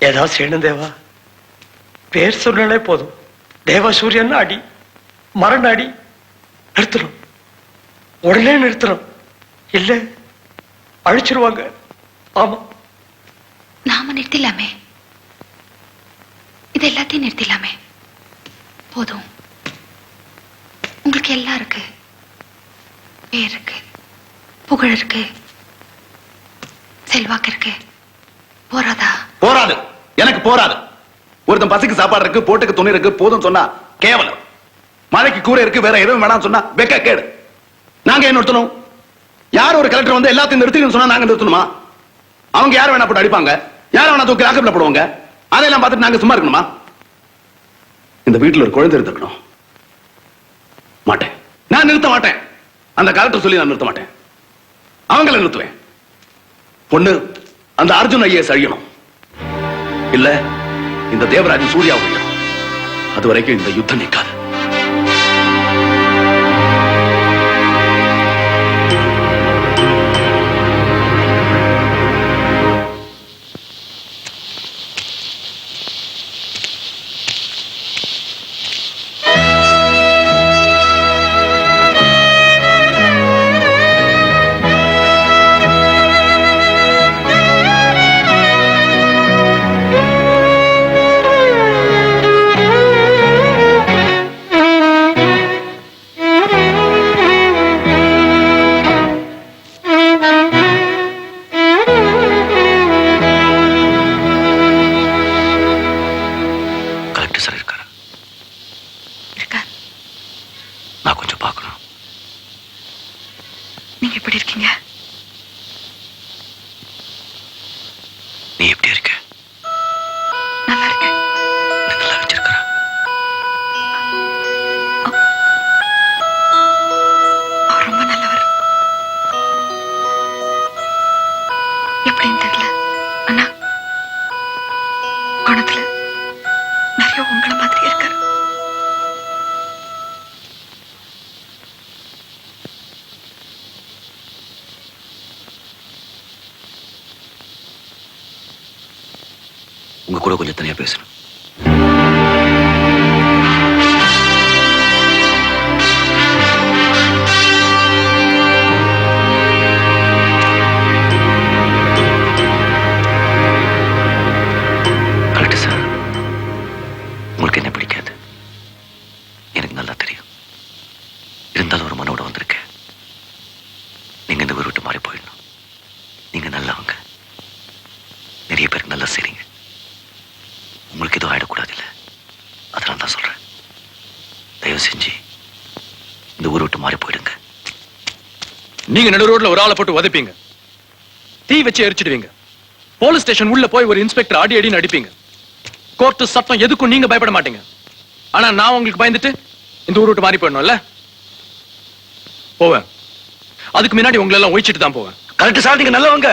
ஏதாவது செய்யணும் தேவா. பேர் சொன்னாலே போதும், தேவசூரியன் அடி மரண அடி. நிறுத்தணும், உடனே நிறுத்தணும், இல்ல அழிச்சிருவாங்க. ஆமா, நாம நிறுத்திடலாமே, இது எல்லாத்தையும் நிறுத்திடலாமே. போதும், உங்களுக்கு எல்லாம் இருக்கு, பேர் இருக்கு, புகழ் இருக்கு, செல்வாக்கு இருக்கு. போறாதா? போராது, எனக்கு போராது. ஒருத்தன் பசிக்கு சாப்பாடு இருக்கு, போட்டுக்கு துணி இருக்கு, போதும் சொன்னா கேவலம். மழைக்கு கூரை இருக்கு, வேற எதுவும் வேணாம் சொன்னா வெக்க கேடு. நாங்க என்ன நிறுத்தணும்? யார் ஒரு கலெக்டர் வந்து எல்லாத்தையும் நிறுத்தின்னு சொன்னா நாங்க நிறுத்தணுமா? அவங்க யார் வேணா போட்டு அடிப்பாங்க, யார் வேணா தூக்கி லாக்கப்ல போடுவாங்க. அதெல்லாம் பார்த்துட்டு நாங்க சும்மா இருக்கணுமா? இந்த வீட்டுல ஒரு குழந்தை இருந்திருக்கணும். மாட்டேன், நான் நிறுத்த மாட்டேன். அந்த கலெக்டர் சொல்லி நான் நிறுத்த மாட்டேன். அவங்கள நிறுத்துவேன். பொண்ணு அந்த அர்ஜுன் ஐஏஎஸ் அழியணும், இல்ல இந்த தேவராஜன் சூர்யா அழியணும். அது வரைக்கும் இந்த யுத்தம் நிற்காது. நான் கொஞ்சம் பார்க்கணும். நீங்க எப்படி இருக்கீங்க? நீ எப்படி இருக்க? நல்லா இருக்கேன். நல்லா வச்சிருக்கிற. அவர் ரொம்ப நல்லவர். எப்படின்னு தெரியல, அண்ணா குணத்துல நிறைய உங்களை மாதிரி இருக்காரு. உங்க கூட கொஞ்சம் தனியா பேசணும். கரெக்ட் சார், உங்களுக்கு என்ன பிடிக்காது எனக்கு நல்லா தெரியும். இருந்தாலும் ஒரு மனோட வந்திருக்கேன். நீங்க இந்த ஊர் விட்டு மாறி போயிடணும். நீங்க நல்லவங்க, நிறைய பேருக்கு நல்லா செய்றீங்க. உங்களுக்கு எதுவும் ஆயிடக்கூடாது இல்ல, அதனால தான் சொல்றேன். தயவு செஞ்சு இந்த ஊரை விட்டு மாறி போயிடுங்க. நீங்க நடு ரோட்ல ஒரு ஆளை போட்டு உதைப்பீங்க, தீ வச்சு எரிச்சிடுவீங்க, போலீஸ் ஸ்டேஷன் உள்ள போய் ஒரு இன்ஸ்பெக்டர் அடி அடின்னு அடிப்பீங்க. கோர்ட்டு சத்தம் எதுக்கும் நீங்க பயப்பட மாட்டீங்க. ஆனா நான் உங்களுக்கு பயந்துட்டு இந்த ஊரை விட்டு மாறி போயிடணும்ல. போவேன், அதுக்கு முன்னாடி உங்களை எல்லாம் ஒழிச்சிட்டு தான் போவேன். கரெக்ட் சார், நீங்க நல்லவங்க.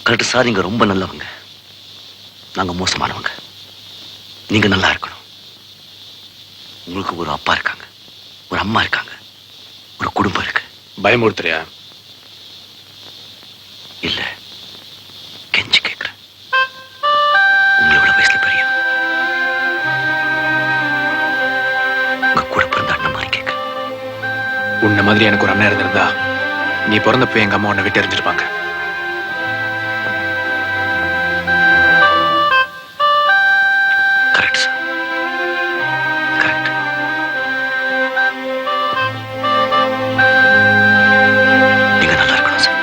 கரெக்ட் சார், நீங்க ரொம்ப நல்லவங்க. நாங்க மோசமானவங்க. நீங்க நல்லா இருக்கணும். உங்களுக்கு ஒரு அப்பா இருக்காங்க, ஒரு அம்மா இருக்காங்க, ஒரு குடும்பம் இருக்கு. பயமுறுத்துறியா? இல்ல, கெஞ்சி கேட்கிறேன். உங்களோட வயசுல பெரிய உங்க கூட பிறந்த அண்ணன் மாதிரி கேட்கிறேன். உன்ன மாதிரி எனக்கு ஒரு அண்ணன் இருந்திருந்தா நீ பிறந்தப்ப எங்க அம்மா உன்னை விட்டு எறிஞ்சிருப்பாங்க. Correct sir, correct. நீங்க நல்லா இருக்கணும் சார்.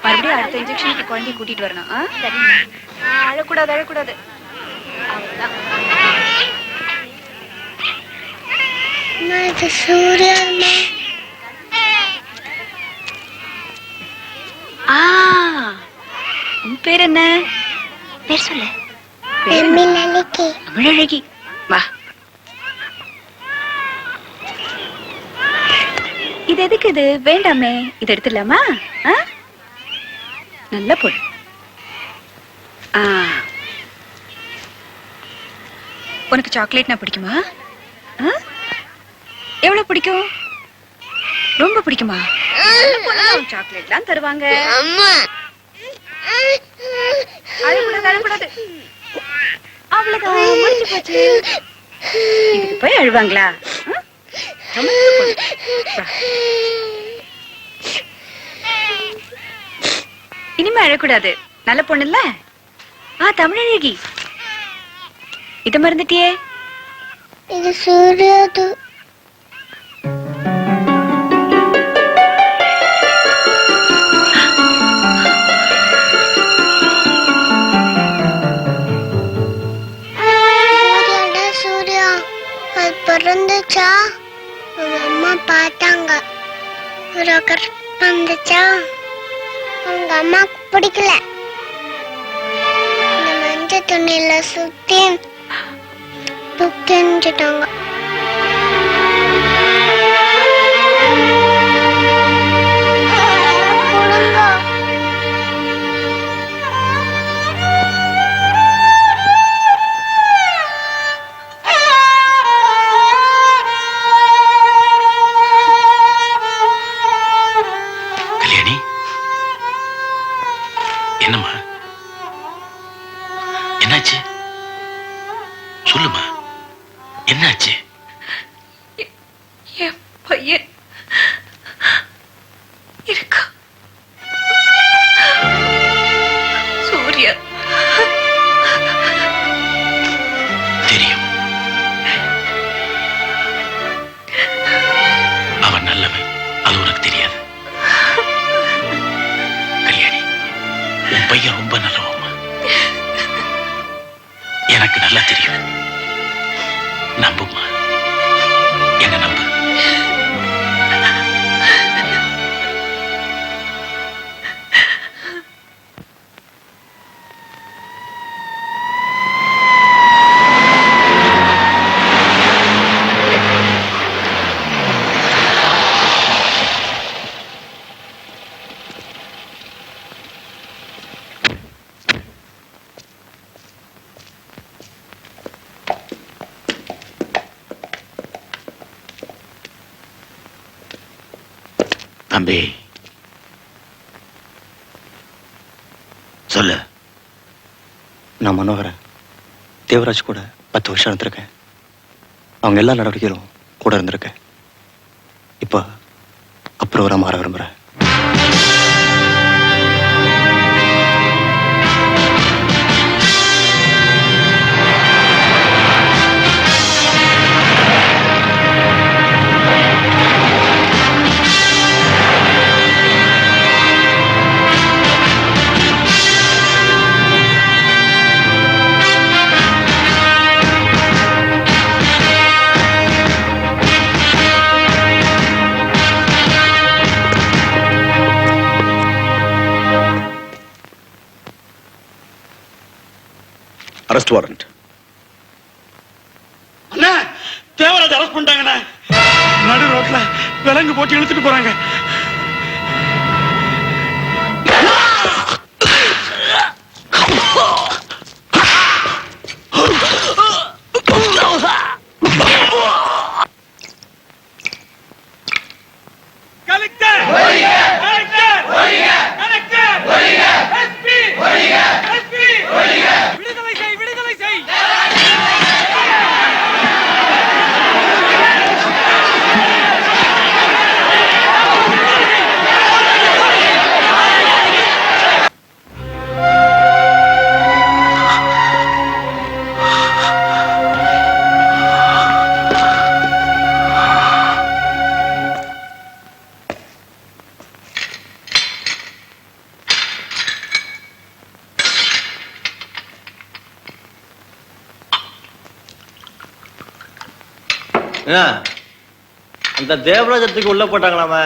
மறுபடியும் அடுத்த இன்ஜெக்ஷனுக்கு குழந்தைய கூட்டிட்டு வரணும். சரி, அழக்கூடாது அழக்கூடாது. அவ்வளவுதான். உன் பேர் என்ன? பேர் சொல்லு. தமிழழகி. வா. இது எதுக்கு? இது வேண்டாமே, இது எடுத்துடலாமா? நல்ல பொண்ணு. உனக்கு சாக்லேட்னா பிடிக்குமா? எவ்வளவு பிடிக்கும்? ரொம்ப பிடிக்குமா? சாக்லேட்லாம் தருவாங்க. அழக்கூடாது. அவ்வளவுதான், முடிஞ்சு போச்சு. இதுக்கு போய் அழுவாங்களா? இனிமே அழக்கூடாது. நல்ல பொண்ணு இல்ல? தமிழழகி, இத மறந்துட்டியே. இது சூர்யாது. சூர்யா, அது பிறந்துச்சா? உங்க அம்மா பார்த்தாங்க. ஒரு வந்துச்சா? உங்க அம்மாக்கு பிடிக்கல. இந்த மஞ்சள் துணியில சுத்தி புக்கிஞ்சிட்டாங்க. என்னம்மா, என்னாச்சு? சொல்லுமா, என்னாச்சு? என் பையன் இருக்கா? சூர்யா. தெரியும், அவன் நல்லவன். அது உனக்கு தெரியாது. கல்யாணி, உன் பையன் ரொம்ப நல்லவம்மா. எனக்கு நல்லா தெரியும். நம்புமா, என்ன நம்பு. தம்பி, சொல்லு. நான் மனோகரன் தேவராஜ் கூட 10 வருஷம் இருந்திருக்கேன். அவங்க எல்லா நடவடிக்கையிலும் கூட இருந்திருக்கேன். இப்ப அப்புறம் மாற விரும்புறேன். Arrest warrant. அண்ணா, தேவராஜ் அரெஸ்ட் பண்ணிட்டாங்கண்ணா. நடு ரோட்ல விலங்கு போட்டு இழுத்துட்டு போறாங்க. அந்த தேவராஜத்துக்கு உள்ள போட்டாங்களாமா?